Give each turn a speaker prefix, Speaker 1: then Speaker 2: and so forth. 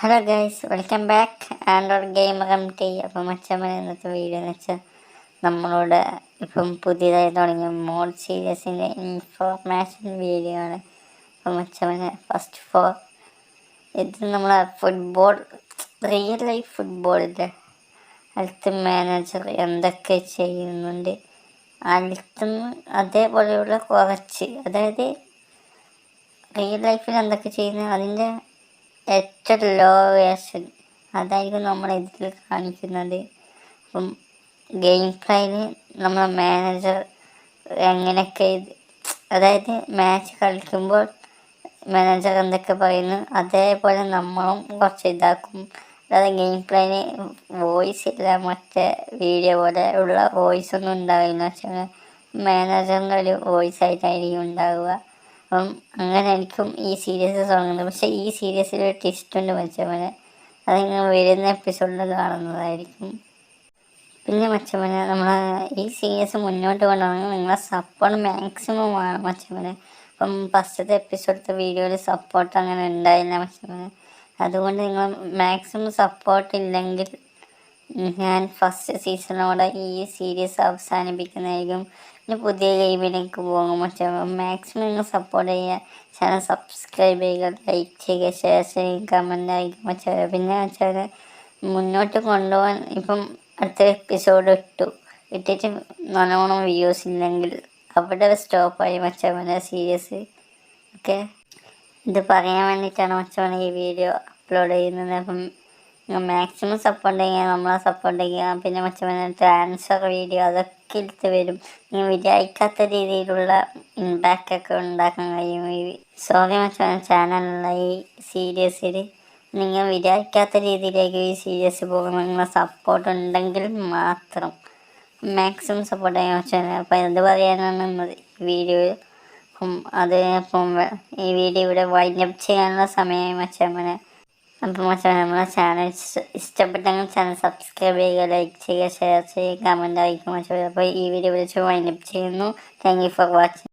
Speaker 1: Hello guys, welcome back Android gamer MT. അപ്പം മച്ചമ്മ ഇന്നത്തെ video എന്ന് വെച്ചാൽ നമ്മളോട് ഇപ്പം പുതിയതായി തുടങ്ങിയ മോഡ് സീരീസിൻ്റെ ഇൻഫോർമേഷൻ വീഡിയോ ആണ്. അപ്പം മച്ചമ്മന് ഫസ്റ്റ് ഫോർ ഇത് നമ്മളെ ഫുട്ബോൾ, റിയൽ ലൈഫ് ഫുട്ബോളിൻ്റെ ഹെൽത്ത് മാനേജർ എന്തൊക്കെ ചെയ്യുന്നുണ്ട് അടുത്തുനിന്ന് അതേപോലെയുള്ള കുറച്ച്, അതായത് റിയൽ ലൈഫിൽ എന്തൊക്കെ ചെയ്യുന്നത് അതിൻ്റെ ഏറ്റവും ലോ വേർഷൻ അതായിരിക്കും നമ്മൾ ഇതിൽ കാണിക്കുന്നത്. അപ്പം ഗെയിം പ്ലേയിൽ നമ്മളെ മാനേജർ എങ്ങനെയൊക്കെ അതായത് മാച്ച് കളിക്കുമ്പോൾ മാനേജർ എന്തൊക്കെ പറയുന്നു അതേപോലെ നമ്മളും കുറച്ച് ഇതാക്കും. അതായത് ഗെയിം പ്ലേയിൽ വോയിസ് ഇല്ല, മറ്റേ വീഡിയോ പോലെ ഉള്ള വോയിസ് ഒന്നും ഉണ്ടാവില്ല. പക്ഷേ മാനേജറിൻ്റെ ഒരു വോയിസ് ആയിട്ടായിരിക്കും ഉണ്ടാവുക. അപ്പം അങ്ങനെ ആയിരിക്കും ഈ സീരീസ് തുടങ്ങുന്നത്. പക്ഷേ ഈ സീരീസിൽ ഒരു ട്വിസ്റ്റ് ഉണ്ട് മച്ചമ്മനെ, അതിങ്ങനെ വരുന്ന എപ്പിസോഡിൽ കാണുന്നതായിരിക്കും. പിന്നെ മച്ചമ്മനെ നമ്മൾ ഈ സീരീസ് മുന്നോട്ട് കൊണ്ടുപോകണമെങ്കിൽ നിങ്ങളെ സപ്പോർട്ട് മാക്സിമം വേണം മച്ചമ്മനെ. അപ്പം ഫസ്റ്റത്തെ എപ്പിസോഡത്തെ വീഡിയോയിൽ സപ്പോർട്ട് അങ്ങനെ ഉണ്ടായില്ല മച്ചമ്മനെ. അതുകൊണ്ട് നിങ്ങൾ മാക്സിമം സപ്പോർട്ട് ഇല്ലെങ്കിൽ ഞാൻ ഫസ്റ്റ് സീസണോടെ ഈ സീരീസ് അവസാനിപ്പിക്കുന്നതായിരിക്കും. പിന്നെ പുതിയ ഗെയിമിലേക്ക് പോകും. പക്ഷേ മാക്സിമം നിങ്ങൾ സപ്പോർട്ട് ചെയ്യുക, ചാനൽ സബ്സ്ക്രൈബ് ചെയ്യുക, ലൈക്ക് ചെയ്യുക, ഷെയർ ചെയ്യുക, കമൻ്റ് അയക്കുക മച്ചാ. പിന്നെ വെച്ചാൽ മുന്നോട്ട് കൊണ്ടുപോകാൻ ഇപ്പം അടുത്ത എപ്പിസോഡ് ഇട്ടിട്ട് നല്ലോണം വ്യൂസ് ഇല്ലെങ്കിൽ അവിടെ സ്റ്റോപ്പായി മച്ചവനെ സീരീസ്. ഓക്കെ, ഇത് പറയാൻ വേണ്ടിയിട്ടാണ് മച്ചവനെ ഈ വീഡിയോ അപ്ലോഡ് ചെയ്യുന്നത്. അപ്പം മാക്സിമം സപ്പോർട്ട് ചെയ്യുക, നമ്മളെ സപ്പോർട്ട് ചെയ്യുക. പിന്നെ മച്ചവനെ ട്രാൻസ്ഫർ വീഡിയോ അതൊക്കെ എടുത്ത് വരും. നിങ്ങൾ വിചാരിക്കാത്ത രീതിയിലുള്ള ഇമ്പാക്റ്റൊക്കെ ഉണ്ടാക്കാൻ കഴിയും. സോറി മച്ചവനെ, ചാനലിലുള്ള ഈ സീരീസിൽ നിങ്ങൾ വിചാരിക്കാത്ത രീതിയിലേക്ക് ഈ സീരീസ് പോകും. നിങ്ങളെ സപ്പോർട്ട് ഉണ്ടെങ്കിൽ മാത്രം മാക്സിമം സപ്പോർട്ട് ചെയ്യാൻ മച്ചവനെ. അപ്പം എന്ത് പറയാനാണ് വീഡിയോയിൽ. അപ്പം ഈ വീഡിയോ ഇവിടെ വൈൻഡപ്പ് ചെയ്യാനുള്ള സമയമായി മച്ചമ്മനെ. അപ്പോൾ മച്ചമ്മനെ നമ്മളെ ചാനൽ ഇഷ്ടപ്പെട്ടെങ്കിൽ ചാനൽ സബ്സ്ക്രൈബ് ചെയ്യുക, ലൈക്ക് ചെയ്യുക, ഷെയർ ചെയ്യുക, കമൻ്റ് അയക്കുക മച്ചമ്മനെ. അപ്പോൾ ഈ വീഡിയോ വിളിച്ച് വൈൻഡപ്പ് ചെയ്യുന്നു. Thank you for watching.